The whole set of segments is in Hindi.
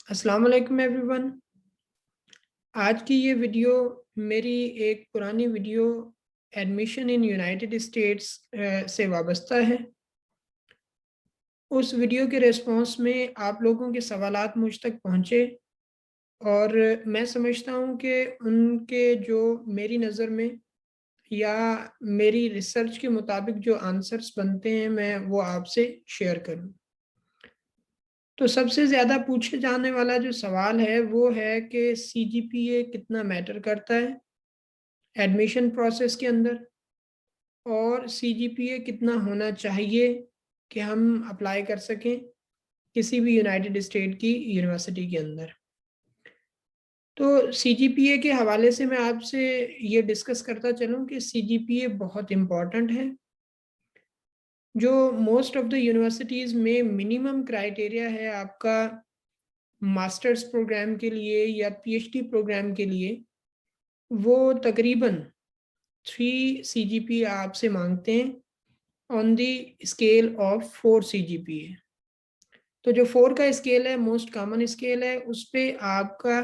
अस्सलाम वालेकुम एवरीवन। आज की ये वीडियो मेरी एक पुरानी video admission in United states से वाबस्ता है। उस वीडियो के रिस्पॉन्स में आप लोगों के सवालात मुझ तक पहुँचे और मैं समझता हूँ कि उनके जो मेरी नज़र में या मेरी रिसर्च के मुताबिक जो आंसर्स बनते हैं मैं वो आपसे शेयर करूँ। तो सबसे ज़्यादा पूछे जाने वाला जो सवाल है वो है कि सीजीपीए कितना मैटर करता है एडमिशन प्रोसेस के अंदर, और सीजीपीए कितना होना चाहिए कि हम अप्लाई कर सकें किसी भी यूनाइटेड स्टेट की यूनिवर्सिटी के अंदर। तो सीजीपीए के हवाले से मैं आपसे ये डिस्कस करता चलूँ कि सीजीपीए बहुत इम्पॉर्टेंट है। जो मोस्ट ऑफ द यूनिवर्सिटीज़ में मिनिमम क्राइटेरिया है आपका मास्टर्स प्रोग्राम के लिए या पीएचडी प्रोग्राम के लिए, वो तकरीबन 3 सीजीपीए आपसे मांगते हैं on the scale of 4 CGPA. तो जो 4 का स्केल है, मोस्ट कॉमन स्केल है, उस पे आपका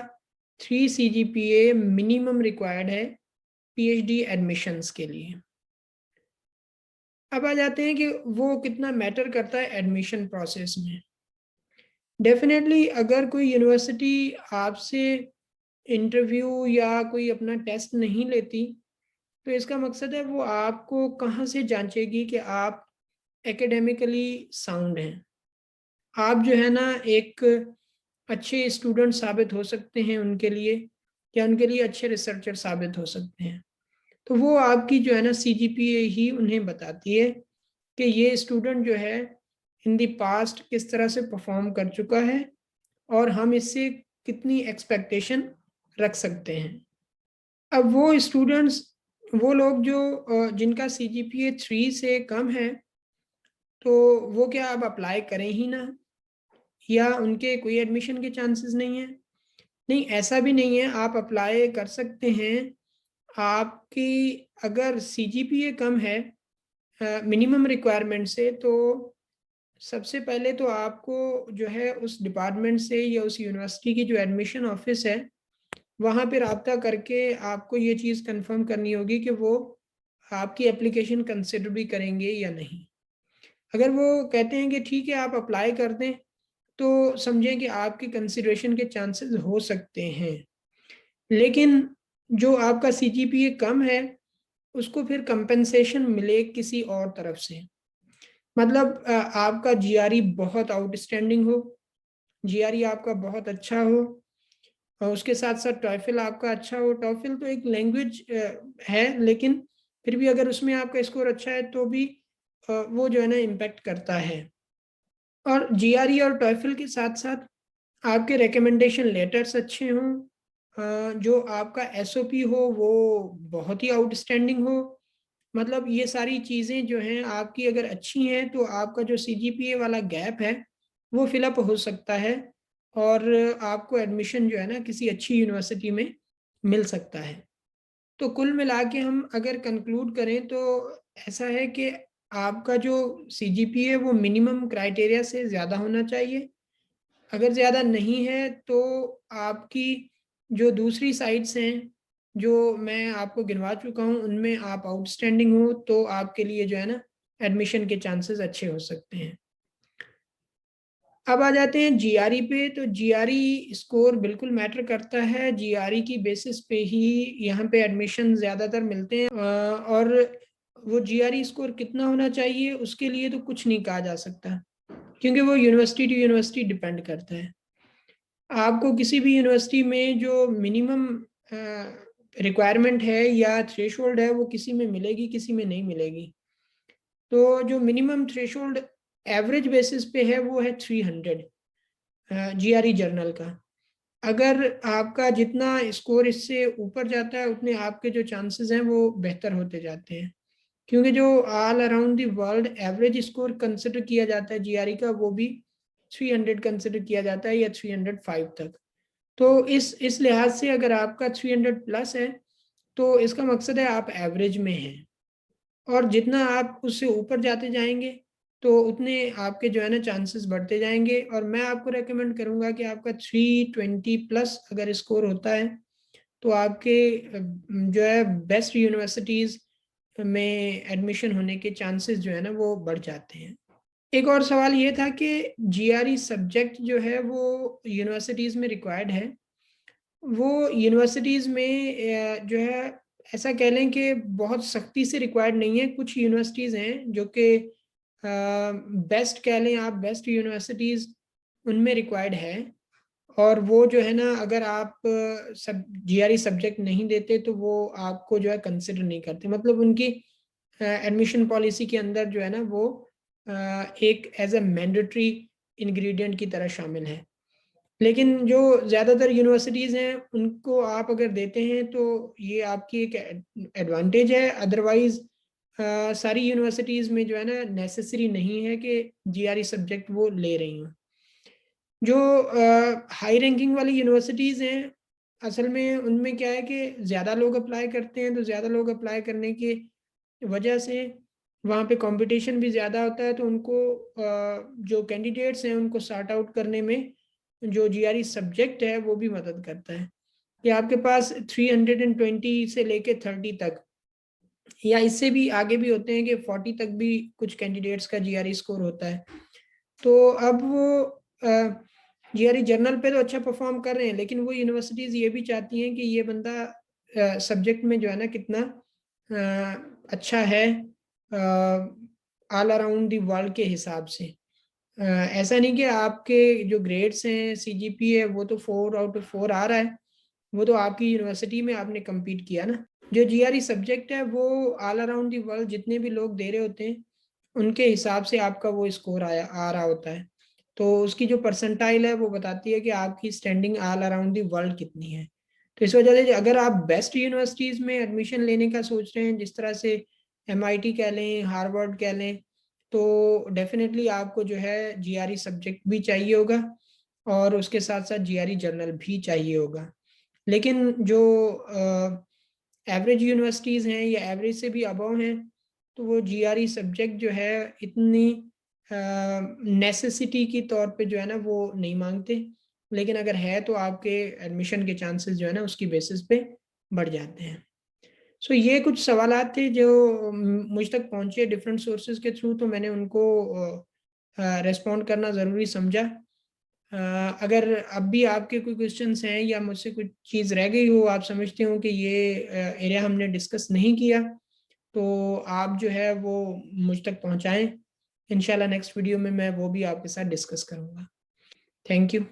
3 सीजीपीए मिनिमम रिक्वायर्ड है पीएचडी एडमिशंस के लिए। अब आ जाते हैं कि वो कितना मैटर करता है एडमिशन प्रोसेस में। डेफिनेटली अगर कोई यूनिवर्सिटी आपसे इंटरव्यू या कोई अपना टेस्ट नहीं लेती, तो इसका मकसद है वो आपको कहाँ से जांचेगी कि आप एकेडमिकली साउंड हैं। आप जो है ना एक अच्छे स्टूडेंट साबित हो सकते हैं उनके लिए, या उनके लिए अच्छे रिसर्चर साबित हो सकते हैं। तो वो आपकी जो है ना सीजीपीए ही उन्हें बताती है कि ये स्टूडेंट जो है इन द पास्ट किस तरह से परफॉर्म कर चुका है और हम इससे कितनी एक्सपेक्टेशन रख सकते हैं। अब वो स्टूडेंट्स, वो लोग जो जिनका सीजीपीए 3 से कम है, तो वो क्या अब अप्लाई करें ही ना, या उनके कोई एडमिशन के चांसेस नहीं है? नहीं, ऐसा भी नहीं है, आप अप्लाई कर सकते हैं। आपकी अगर सीजीपीए कम है मिनिमम रिक्वायरमेंट से, तो सबसे पहले तो आपको जो है उस डिपार्टमेंट से या उस यूनिवर्सिटी की जो एडमिशन ऑफिस है, वहाँ पे राब्ता करके आपको ये चीज़ कंफर्म करनी होगी कि वो आपकी एप्लीकेशन कंसिडर भी करेंगे या नहीं। अगर वो कहते हैं कि ठीक है आप अप्लाई कर दें, तो समझें कि आपकी कंसिडरेशन के चांसेस हो सकते हैं। लेकिन जो आपका सीजीपीए कम है, उसको फिर कंपेंसेशन मिले किसी और तरफ से। मतलब आपका जीआरई बहुत आउटस्टैंडिंग हो, जीआरई आपका बहुत अच्छा हो, और उसके साथ साथ टॉयफल आपका अच्छा हो। टॉयफल तो एक लैंग्वेज है, लेकिन फिर भी अगर उसमें आपका स्कोर अच्छा है तो भी वो जो है ना इम्पैक्ट करता है। और जीआरई और टॉयफल के साथ साथ आपके रिकमेंडेशन लेटर्स अच्छे हों, जो आपका एसओपी हो वो बहुत ही आउटस्टैंडिंग हो। मतलब ये सारी चीज़ें जो हैं आपकी अगर अच्छी हैं, तो आपका जो सीजीपीए वाला गैप है वो फिलअप हो सकता है, और आपको एडमिशन जो है ना किसी अच्छी यूनिवर्सिटी में मिल सकता है। तो कुल मिला के हम अगर कंक्लूड करें तो ऐसा है कि आपका जो सीजीपीए वो मिनिमम क्राइटेरिया से ज़्यादा होना चाहिए। अगर ज़्यादा नहीं है तो आपकी जो दूसरी साइट्स हैं, जो मैं आपको गिनवा चुका हूँ, उनमें आप आउटस्टैंडिंग हो, तो आपके लिए जो है ना एडमिशन के चांसेस अच्छे हो सकते हैं। अब आ जाते हैं जीआरई पे। तो जीआरई स्कोर बिल्कुल मैटर करता है। जीआरई की बेसिस पे ही यहाँ पे एडमिशन ज़्यादातर मिलते हैं, और वो जीआरई स्कोर कितना होना चाहिए उसके लिए तो कुछ नहीं कहा जा सकता, क्योंकि वो यूनिवर्सिटी टू यूनिवर्सिटी डिपेंड करता है। आपको किसी भी यूनिवर्सिटी में जो मिनिमम रिक्वायरमेंट है या थ्रेशोल्ड है, वो किसी में मिलेगी, किसी में नहीं मिलेगी। तो जो मिनिमम थ्रेशोल्ड एवरेज बेसिस पे है वो है 300 जीआरई जर्नल का। अगर आपका जितना स्कोर इससे ऊपर जाता है, उतने आपके जो चांसेस हैं वो बेहतर होते जाते हैं, क्योंकि जो all around the world average score consider किया जाता है जीआरई का, वो भी 300 कंसिडर किया जाता है, या 305 तक। तो इस लिहाज से अगर आपका 300 प्लस है, तो इसका मकसद है आप एवरेज में हैं, और जितना आप उससे ऊपर जाते जाएंगे तो उतने आपके जो है ना चांसेस बढ़ते जाएंगे। और मैं आपको रेकमेंड करूंगा कि आपका 320+ अगर स्कोर होता है तो आपके जो है बेस्ट यूनिवर्सिटीज़ में एडमिशन होने के चांसेस जो है ना वो बढ़ जाते हैं। एक और सवाल ये था कि जीआरई सब्जेक्ट जो है वो यूनिवर्सिटीज़ में रिक्वायर्ड है। वो यूनिवर्सिटीज़ में जो है ऐसा कह लें कि बहुत सख्ती से रिक्वायर्ड नहीं है। कुछ यूनिवर्सिटीज़ हैं जो कि बेस्ट कह लें आप, बेस्ट यूनिवर्सिटीज़ उनमें रिक्वायर्ड है। और वो जो है ना अगर आप सब जीआरई सब्जेक्ट नहीं देते तो वो आपको जो है कंसिडर नहीं करते, मतलब उनकी एडमिशन पॉलिसी के अंदर जो है ना वो एक एज अ मैंडेटरी इंग्रेडिएंट की तरह शामिल है। लेकिन जो ज़्यादातर यूनिवर्सिटीज़ हैं उनको आप अगर देते हैं तो ये आपकी एक एडवांटेज है। अदरवाइज़ सारी यूनिवर्सिटीज़ में जो है ना नेसेसरी नहीं है कि जीआरई सब्जेक्ट वो ले रही हों। जो हाई रैंकिंग वाली यूनिवर्सिटीज़ हैं असल में उनमें क्या है कि ज़्यादा लोग अप्लाई करते हैं, तो ज़्यादा लोग अप्लाई करने की वजह से वहाँ पे कंपटीशन भी ज़्यादा होता है। तो उनको जो कैंडिडेट्स हैं उनको सॉर्ट आउट करने में जो जीआरई सब्जेक्ट है वो भी मदद करता है कि आपके पास 320 से लेके 30 तक या इससे भी आगे भी होते हैं कि 40 तक भी कुछ कैंडिडेट्स का जीआरई स्कोर होता है। तो अब वो जीआरई जर्नल पे तो अच्छा परफॉर्म कर रहे हैं, लेकिन वो यूनिवर्सिटीज़ ये भी चाहती हैं कि ये बंदा सब्जेक्ट में जो है ना कितना अच्छा है ऑल अराउंड दी वर्ल्ड के हिसाब से। ऐसा नहीं कि आपके जो ग्रेड्स हैं सीजीपीए वो तो 4/4 आ रहा है, वो तो आपकी यूनिवर्सिटी में आपने compete किया ना। जो जीआरई सब्जेक्ट है वो ऑल अराउंड दी वर्ल्ड जितने भी लोग दे रहे होते हैं उनके हिसाब से आपका वो स्कोर आ रहा होता है। तो उसकी जो परसेंटाइल है वो बताती है कि आपकी standing all around the world कितनी है। तो इस वजह से अगर आप बेस्ट यूनिवर्सिटीज़ में एडमिशन लेने का सोच रहे हैं, जिस तरह से एमआईटी कह लें, हार्वर्ड कह लें, तो डेफिनेटली आपको जो है जीआरई सब्जेक्ट भी चाहिए होगा और उसके साथ साथ जीआरई जर्नल भी चाहिए होगा। लेकिन जो एवरेज यूनिवर्सिटीज़ हैं या एवरेज से भी अबव हैं तो वो जीआरई सब्जेक्ट जो है इतनी नेसेसिटी की तौर पे जो है ना वो नहीं मांगते। लेकिन अगर है तो आपके एडमिशन के चांसेस जो है ना उसकी बेसिस पे बढ़ जाते हैं। सो ये कुछ सवालात थे जो मुझ तक पहुँचे डिफरेंट सोर्सेज के थ्रू, तो मैंने उनको रेस्पॉन्ड करना ज़रूरी समझा। अगर अब भी आपके कोई क्वेश्चंस हैं या मुझसे कुछ चीज़ रह गई हो, आप समझते हो कि ये एरिया हमने डिस्कस नहीं किया, तो आप जो है वो मुझ तक पहुँचाएँ। इंशाल्लाह नेक्स्ट वीडियो में मैं वो भी आपके साथ डिस्कस करूँगा। Thank you.